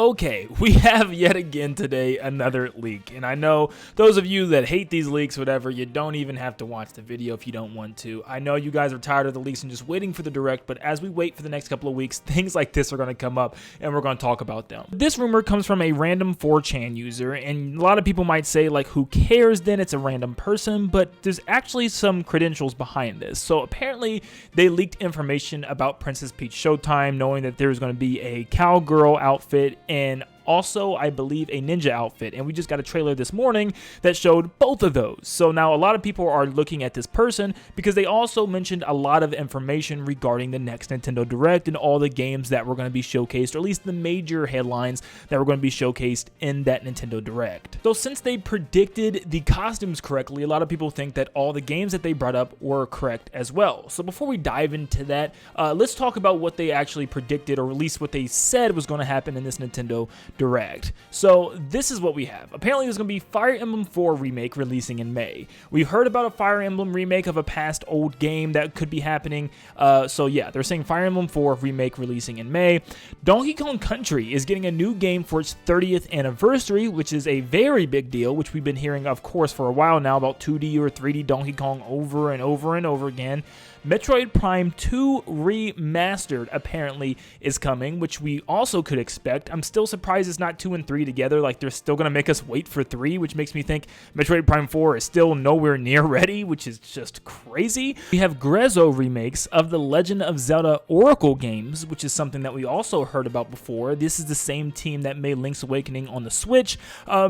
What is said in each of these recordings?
Okay, we have yet again today another leak, and I know those of you that hate these leaks, whatever, you don't even have to watch the video if you don't want to. I know you guys are tired of the leaks and just waiting for the direct, but as we wait for the next couple of weeks, things like this are going to come up, and we're going to talk about them. This rumor comes from a random 4chan user, and a lot of people might say, like, who cares then? It's a random person, but there's actually some credentials behind this. So apparently, they leaked information about Princess Peach Showtime, knowing that there's going to be a cowgirl outfit and also, I believe, a ninja outfit, and we just got a trailer this morning that showed both of those. So now a lot of people are looking at this person because they also mentioned a lot of information regarding the next Nintendo Direct and all the games that were going to be showcased, or at least the major headlines that were going to be showcased in that Nintendo Direct. So since they predicted the costumes correctly, a lot of people think that all the games that they brought up were correct as well. So before we dive into that, let's talk about what they actually predicted, or at least what they said was going to happen in this Nintendo Direct. So this is what we have. Apparently there's going to be Fire Emblem 4 Remake releasing in May. We've heard about a Fire Emblem remake of a past old game that could be happening. So yeah, they're saying Fire Emblem 4 Remake releasing in May. Donkey Kong Country is getting a new game for its 30th anniversary, which is a very big deal, which we've been hearing, of course, for a while now about 2D or 3D Donkey Kong over and over and over again. Metroid Prime 2 Remastered apparently is coming, which we also could expect. I'm still surprised it's not 2 and 3 together. Like, they're still going to make us wait for 3, which makes me think Metroid Prime 4 is still nowhere near ready, which is just crazy. We have Grezzo remakes of the Legend of Zelda Oracle games, which is something that we also heard about before. This is the same team that made Link's Awakening on the Switch,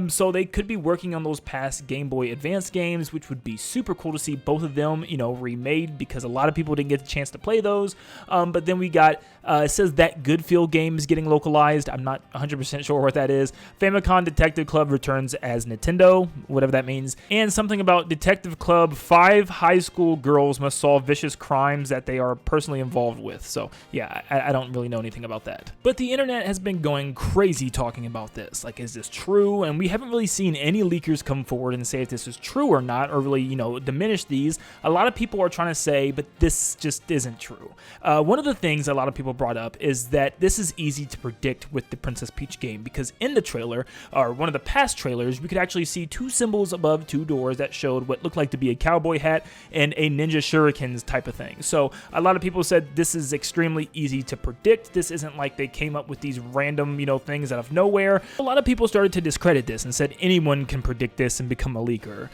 so they could be working on those past Game Boy Advance games, which would be super cool to see both of them, remade, because a lot of people didn't get the chance to play those. But then we got, it says That Good Feel game is getting localized. I'm not 100% sure what that is. Famicom Detective Club returns as Nintendo, whatever that means. And something about Detective Club, 5 high school girls must solve vicious crimes that they are personally involved with. So yeah, I don't really know anything about that. But the internet has been going crazy talking about this. Like, is this true? And we haven't really seen any leakers come forward and say if this is true or not, or really, diminish these. A lot of people are trying to say, but this just isn't true. One of the things a lot of people brought up is that this is easy to predict with the Princess Peach game, because in the trailer, or one of the past trailers, we could actually see 2 symbols above 2 doors that showed what looked like to be a cowboy hat and a ninja shurikens type of thing. So a lot of people said this is extremely easy to predict. This isn't like they came up with these random, things out of nowhere. A lot of people started to discredit this and said anyone can predict this and become a leaker.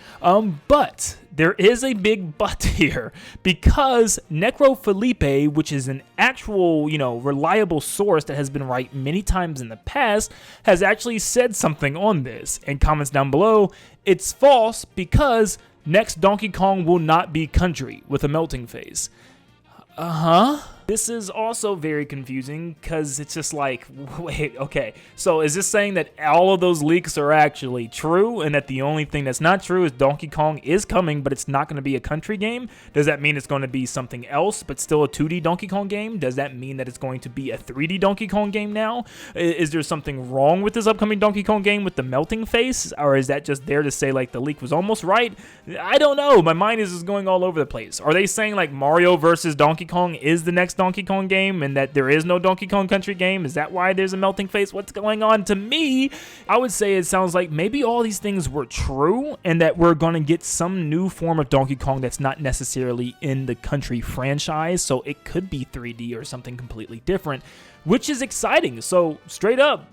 But there is a big but here, because Necro Felipe, which is an actual, reliable source that has been right many times in the past, has actually said something on this, and comments down below, it's false because next Donkey Kong will not be country with a melting face. This is also very confusing, because it's just like, wait, okay, so is this saying that all of those leaks are actually true, and that the only thing that's not true is Donkey Kong is coming, but it's not going to be a country game? Does that mean it's going to be something else, but still a 2D Donkey Kong game? Does that mean that it's going to be a 3D Donkey Kong game now? Is there something wrong with this upcoming Donkey Kong game with the melting face, or is that just there to say, like, the leak was almost right? I don't know. My mind is just going all over the place. Are they saying, like, Mario versus Donkey Kong is the next Donkey Kong game, and that there is no Donkey Kong Country game? Is that why there's a melting face? What's going on? To me, I would say it sounds like maybe all these things were true, and that we're going to get some new form of Donkey Kong that's not necessarily in the Country franchise, so it could be 3D or something completely different, which is exciting. So straight up,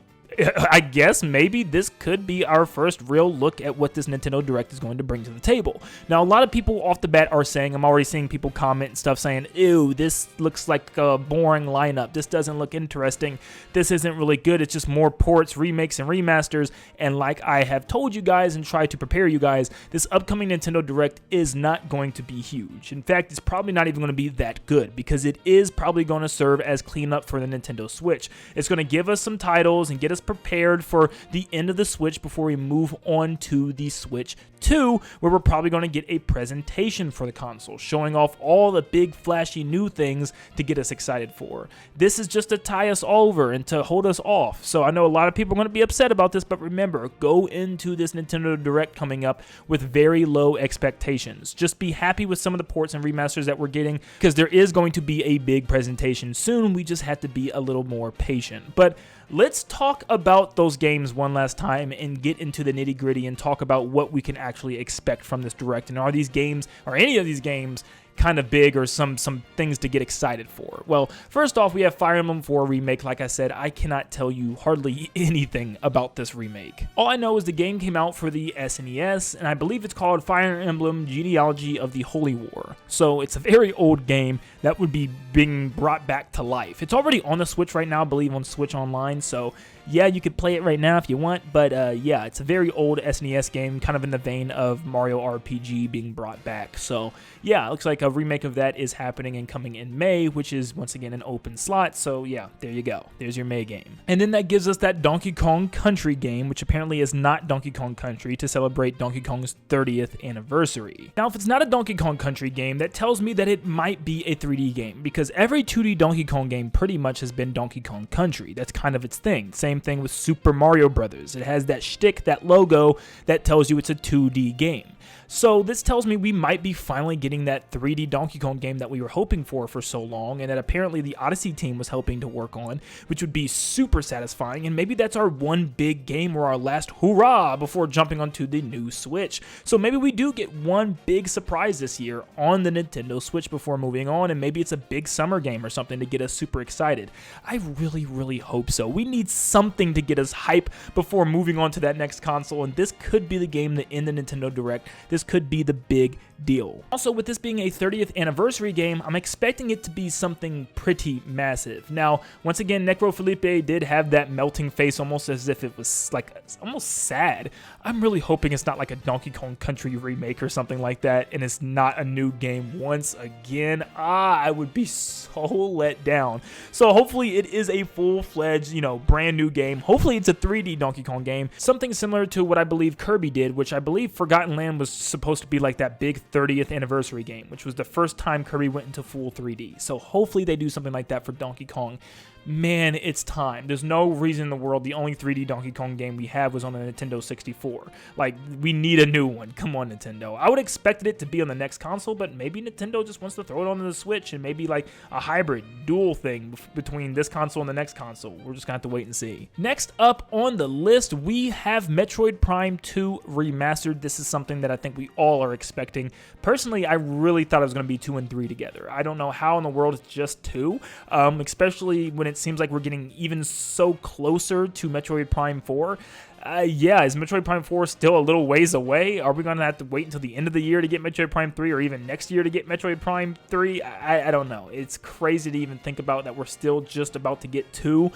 I guess maybe this could be our first real look at what this Nintendo Direct is going to bring to the table. Now, a lot of people off the bat are saying, I'm already seeing people comment and stuff saying, ew, this looks like a boring lineup. This doesn't look interesting. This isn't really good. It's just more ports, remakes, and remasters. And like I have told you guys and tried to prepare you guys, this upcoming Nintendo Direct is not going to be huge. In fact, it's probably not even going to be that good, because it is probably going to serve as cleanup for the Nintendo Switch. It's going to give us some titles and get us prepared for the end of the Switch before we move on to the Switch 2, where we're probably going to get a presentation for the console, showing off all the big flashy new things to get us excited for. This is just to tie us over and to hold us off. So I know a lot of people are going to be upset about this, but remember, go into this Nintendo Direct coming up with very low expectations. Just be happy with some of the ports and remasters that we're getting, because there is going to be a big presentation soon. We just have to be a little more patient. But let's talk about those games one last time and get into the nitty-gritty and talk about what we can actually expect from this Direct. And are these games, or any of these games, kind of big or some things to get excited for? Well, first off, we have Fire Emblem 4 Remake. Like I said, I cannot tell you hardly anything about this remake. All I know is the game came out for the SNES, and I believe it's called Fire Emblem Genealogy of the Holy War. So it's a very old game that would be being brought back to life. It's already on the Switch right now, I believe on Switch Online, so yeah, you could play it right now if you want, but yeah, it's a very old SNES game, kind of in the vein of Mario RPG being brought back. So yeah, it looks like a remake of that is happening and coming in May, which is once again an open slot. So yeah, there you go. There's your May game. And then that gives us that Donkey Kong Country game, which apparently is not Donkey Kong Country, to celebrate Donkey Kong's 30th anniversary. Now, if it's not a Donkey Kong Country game, that tells me that it might be a 3D game, because every 2D Donkey Kong game pretty much has been Donkey Kong Country. That's kind of its thing. Same thing with Super Mario Brothers. It has that shtick, that logo that tells you it's a 2D game. So this tells me we might be finally getting that 3D Donkey Kong game that we were hoping for so long, and that apparently the Odyssey team was helping to work on, which would be super satisfying, and maybe that's our one big game or our last hurrah before jumping onto the new Switch. So maybe we do get one big surprise this year on the Nintendo Switch before moving on, and maybe it's a big summer game or something to get us super excited. I really, really hope so. We need something to get us hype before moving on to that next console, and this could be the game that in the Nintendo Direct, this could be the big deal. Also, with this being a 30th anniversary game, I'm expecting it to be something pretty massive. Now, once again, Necro Felipe did have that melting face, almost as if it was like almost sad. I'm really hoping it's not like a Donkey Kong Country remake or something like that, and it's not a new game once again. I would be so let down. So hopefully it is a full-fledged, brand new game. Hopefully it's a 3D Donkey Kong game, something similar to what I believe Kirby did, which I believe Forgotten Land was supposed to be like that big 30th anniversary game, which was the first time Kirby went into full 3D. So hopefully they do something like that for Donkey Kong. Man, it's time. There's no reason in the world the only 3D Donkey Kong game we have was on the Nintendo 64. Like, we need a new one. Come on, Nintendo. I would expect it to be on the next console, but maybe Nintendo just wants to throw it onto the Switch and maybe like a hybrid, dual thing between this console and the next console. We're just going to have to wait and see. Next up on the list, we have Metroid Prime 2 Remastered. This is something that I think we all are expecting. Personally, I really thought it was going to be 2 and 3 together. I don't know how in the world it's just 2, especially when it seems like we're getting even so closer to Metroid Prime 4. Yeah, is Metroid Prime 4 still a little ways away? Are we going to have to wait until the end of the year to get Metroid Prime 3, or even next year to get Metroid Prime 3? I don't know. It's crazy to even think about that we're still just about to get 2.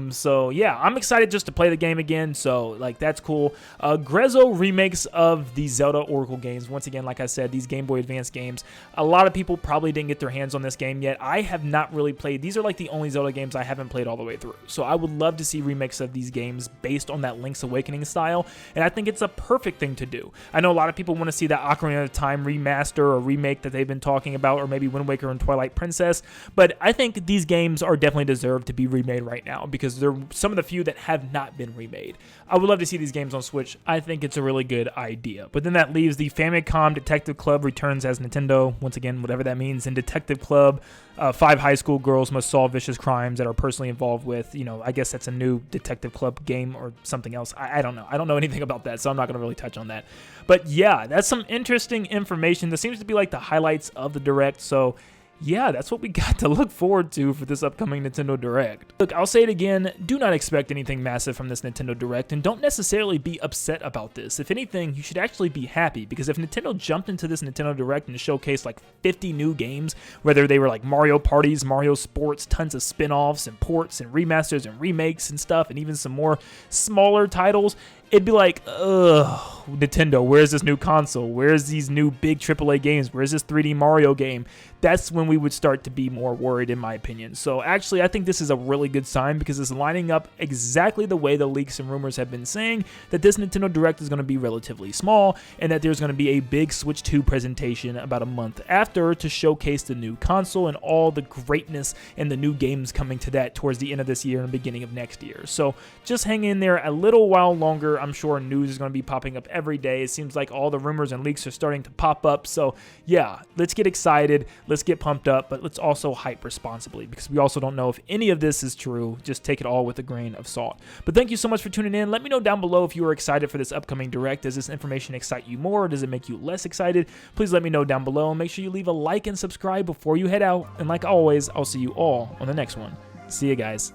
So yeah, I'm excited just to play the game again, so like that's cool. Grezzo remakes of the Zelda Oracle games. Once again, like I said, these Game Boy Advance games, a lot of people probably didn't get their hands on this game yet. I have not really played. These are like the only Zelda games I haven't played all the way through. So I would love to see remakes of these games based on that Link's Awakening style, and I think it's a perfect thing to do. I know a lot of people want to see that Ocarina of Time remaster or remake that they've been talking about, or maybe Wind Waker and Twilight Princess, but I think these games are definitely deserved to be remade right now, because they're some of the few that have not been remade. I would love to see these games on Switch. I think it's a really good idea. But then that leaves the Famicom Detective Club returns as Nintendo, once again, whatever that means. In Detective Club, 5 high school girls must solve vicious crimes that are personally involved with, I guess that's a new Detective Club game or something else. I don't know. I don't know anything about that, so I'm not going to really touch on that. But yeah, that's some interesting information. This seems to be like the highlights of the Direct, so yeah, that's what we got to look forward to for this upcoming Nintendo Direct. Look, I'll say it again, do not expect anything massive from this Nintendo Direct, and don't necessarily be upset about this. If anything, you should actually be happy, because if Nintendo jumped into this Nintendo Direct and showcased like 50 new games, whether they were like Mario Parties, Mario Sports, tons of spin-offs and ports and remasters and remakes and stuff, and even some more smaller titles, it'd be like, ugh, Nintendo, where's this new console? Where's these new big AAA games? Where's this 3D Mario game? That's when we would start to be more worried, in my opinion. So actually, I think this is a really good sign, because it's lining up exactly the way the leaks and rumors have been saying, that this Nintendo Direct is going to be relatively small, and that there's going to be a big Switch 2 presentation about a month after to showcase the new console and all the greatness and the new games coming to that towards the end of this year and the beginning of next year. So just hang in there a little while longer. I'm sure news is going to be popping up every day. It seems like all the rumors and leaks are starting to pop up. So yeah, let's get excited. Let's get pumped up, but let's also hype responsibly because we also don't know if any of this is true. Just take it all with a grain of salt. But thank you so much for tuning in. Let me know down below if you are excited for this upcoming Direct. Does this information excite you more or does it make you less excited? Please let me know down below and make sure you leave a like and subscribe before you head out. And like always, I'll see you all on the next one. See you guys.